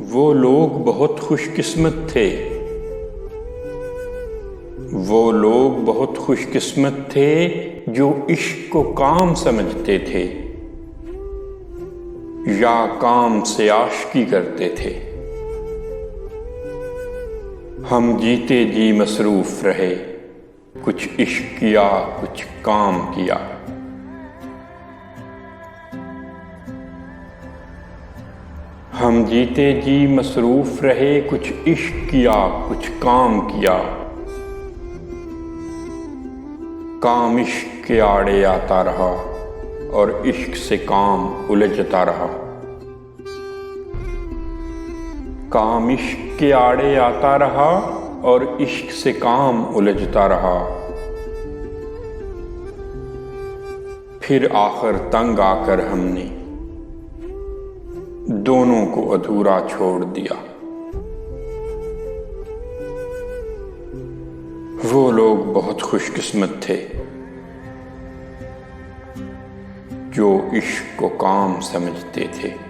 वो लोग बहुत खुशकिस्मत थे। वो लोग बहुत खुशकिस्मत थे जो इश्क को काम समझते थे या काम से आशिकी करते थे। हम जीते जी मसरूफ रहे, कुछ इश्क किया कुछ काम किया। हम जीते जी मसरूफ रहे, कुछ इश्क किया कुछ काम किया। काम इश्क के आड़े आता रहा और इश्क से काम उलझता रहा। काम इश्क के आड़े आता रहा और इश्क से काम उलझता रहा। फिर आखिर तंग आकर हमने दोनों को अधूरा छोड़ दिया। वो लोग बहुत खुशकिस्मत थे जो इश्क को काम समझते थे।